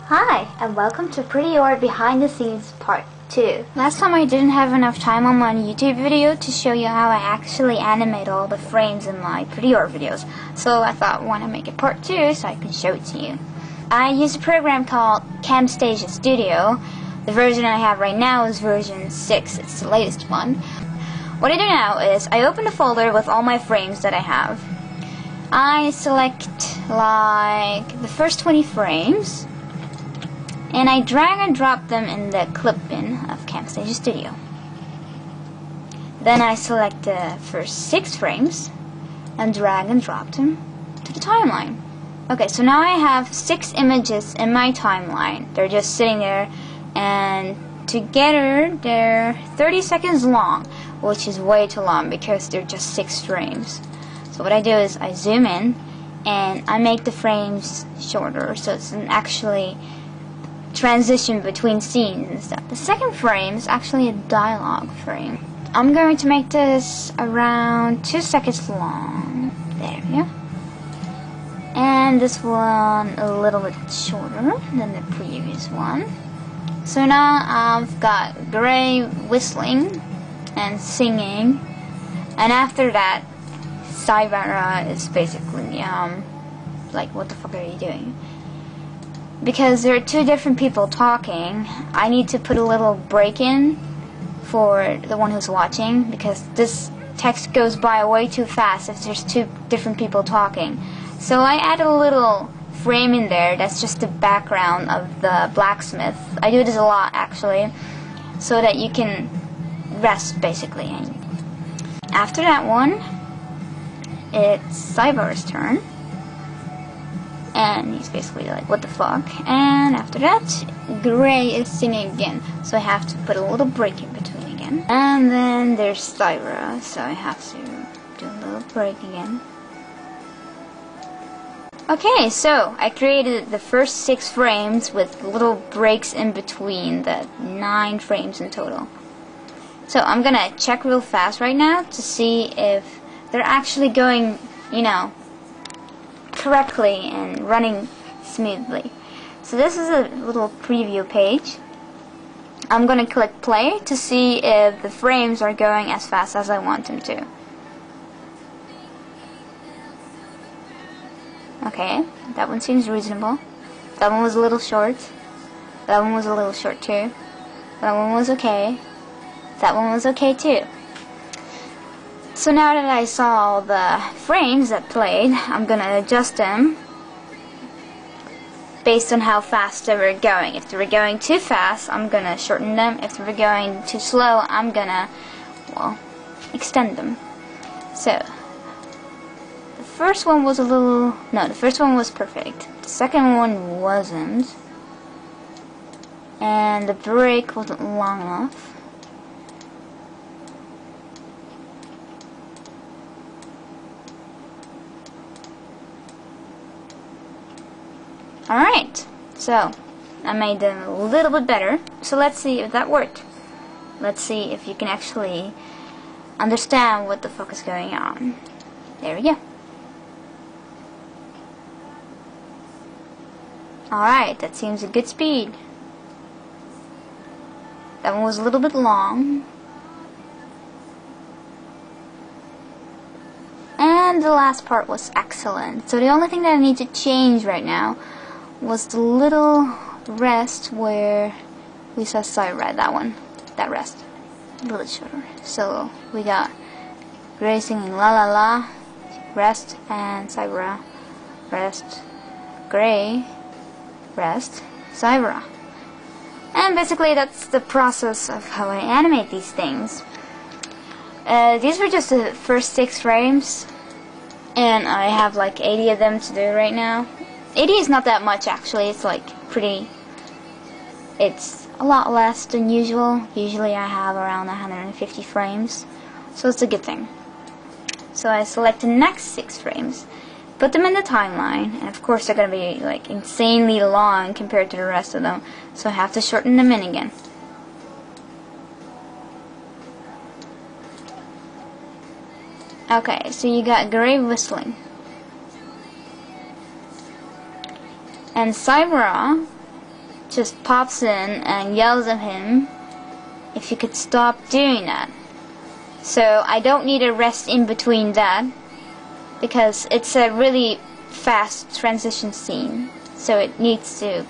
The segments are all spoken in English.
Hi, and welcome to Pretty Or Behind the Scenes Part 2. Last time I didn't have enough time on my YouTube video to show you how I actually animate all the frames in my Pretty Or videos. So I thought, why not make it Part 2 so I can show it to you. I use a program called Camtasia Studio. The version I have right now is version 6. It's the latest one. What I do now is I open a folder with all my frames that I have. I select like the first 20 frames. And I drag and drop them in the clip bin of Camtasia Studio. Then I select the first 6 frames and drag and drop them to the timeline. Okay, so now I have 6 images in my timeline. They're just sitting there, and together they're 30 seconds long, which is way too long because they're just 6 frames. So what I do is I zoom in and I make the frames shorter, so it's actually transition between scenes and stuff. The second frame is actually a dialogue frame. I'm going to make this around 2 seconds long. There we go. And this one a little bit shorter than the previous one. So now I've got Gray whistling and singing, and after that Saibara is basically like, what the fuck are you doing? Because there are 2 different people talking, I need to put a little break in for the one who's watching, because this text goes by way too fast if there's 2 different people talking. So I add a little frame in there that's just the background of the blacksmith. I do this a lot actually, so that you can rest basically. After that one, it's Cyber's turn. And he's basically like, what the fuck? And after that, Gray is singing again. So I have to put a little break in between again. And then there's Cyber, so I have to do a little break again. Okay, so I created the first 6 frames with little breaks in between, the 9 frames in total. So I'm gonna check real fast right now to see if they're actually going, you know, correctly and running smoothly. So this is a little preview page. I'm going to click play to see if the frames are going as fast as I want them to. Okay, that one seems reasonable. That one was a little short. That one was a little short too. That one was okay. That one was okay too. So now that I saw the frames that played, I'm gonna adjust them based on how fast they were going. If they were going too fast, I'm gonna shorten them. If they were going too slow, I'm gonna, well, extend them. So the first one was the first one was perfect. The second one wasn't. And the break wasn't long enough. Alright, so I made them a little bit better. So let's see if that worked. Let's see if you can actually understand what the fuck is going on. There we go. Alright, that seems a good speed. That one was a little bit long. And the last part was excellent. So the only thing that I need to change right now was the little rest where we saw Cyber, that one, that rest, a little shorter. So we got Gray singing la la la, rest, and Cyber, rest, Gray, rest, Cyber. And basically that's the process of how I animate these things. These were just the first 6 frames, and I have like 80 of them to do right now. 80 is not that much actually, it's like it's a lot less than usual. Usually I have around 150 frames, so it's a good thing. So I select the next 6 frames, put them in the timeline, and of course they're going to be like insanely long compared to the rest of them, so I have to shorten them in again. Okay, so you got Gray whistling. And Cyber just pops in and yells at him if he could stop doing that. So I don't need a rest in between that, because it's a really fast transition scene, so it needs to,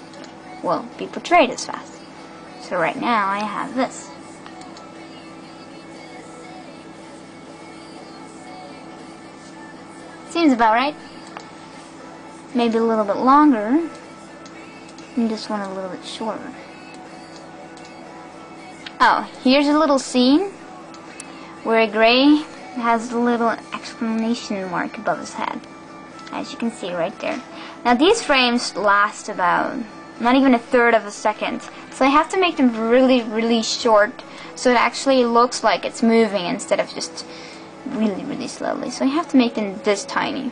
well, be portrayed as fast. So right now I have this. Seems about right. Maybe a little bit longer, and this one a little bit shorter. Oh, here's a little scene where Gray has a little exclamation mark above his head, as you can see right there. Now these frames last about not even a third of a second, so I have to make them really short so it actually looks like it's moving instead of just really slowly. So I have to make them this tiny,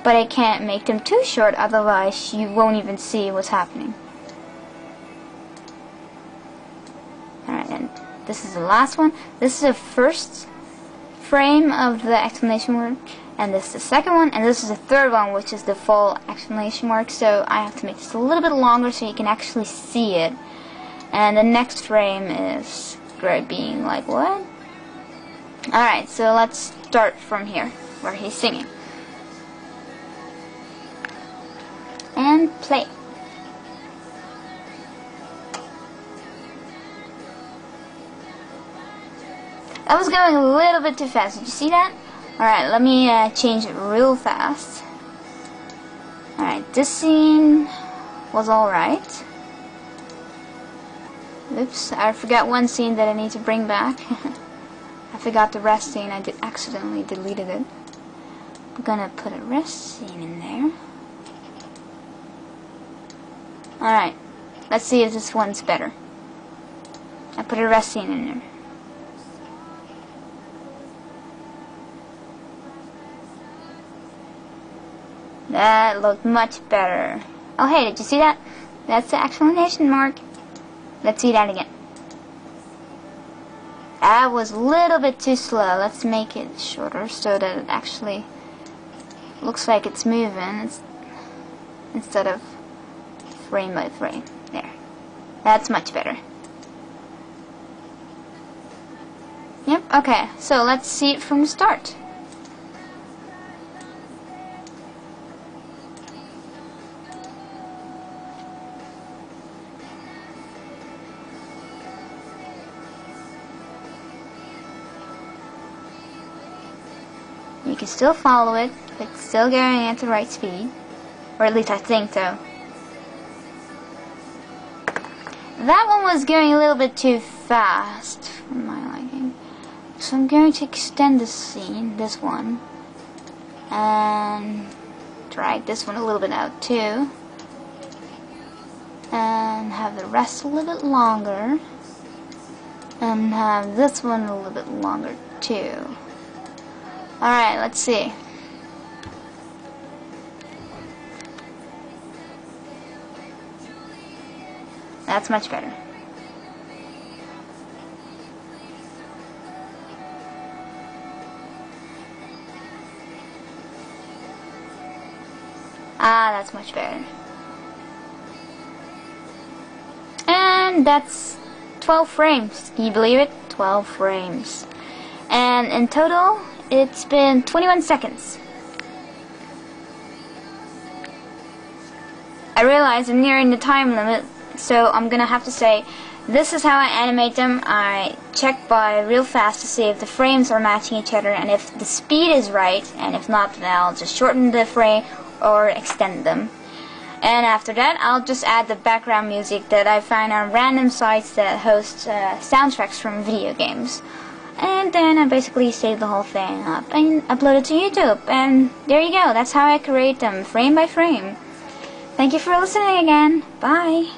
but I can't make them too short, otherwise you won't even see what's happening. Alright, and this is the last one. This is the first frame of the exclamation mark, and this is the second one, and this is the third one, which is the full exclamation mark. So I have to make this a little bit longer so you can actually see it. And the next frame is Gray being like, what? Alright, so let's start from here, where he's singing. And play. That was going a little bit too fast. Did you see that? Alright, let me change it real fast. Alright, this scene was alright. Oops, I forgot one scene that I need to bring back. I forgot the rest scene. I accidentally deleted it. I'm gonna put a rest scene in there. Alright, let's see if this one's better. I put a rest scene in there. That looked much better. Oh hey, did you see that? That's the exclamation mark. Let's see that again. That was a little bit too slow. Let's make it shorter so that it actually looks like it's moving instead of frame by frame. There. That's much better. Yep, okay. So let's see it from the start. You can still follow it. It's still going at the right speed. Or at least I think so. That one was going a little bit too fast for my liking. So I'm going to extend the scene, this one. And drag this one a little bit out too. And have the rest a little bit longer. And have this one a little bit longer too. Alright, let's see. That's much better. Ah, that's much better. And that's 12 frames. Can you believe it? 12 frames. And in total, it's been 21 seconds. I realize I'm nearing the time limit, so I'm gonna have to say this is how I animate them. I check by real fast to see if the frames are matching each other and if the speed is right, and if not, then I'll just shorten the frame or extend them. And after that, I'll just add the background music that I find on random sites that host soundtracks from video games. And then I basically save the whole thing up and upload it to YouTube. And there you go. That's how I create them, frame by frame. Thank you for listening again. Bye.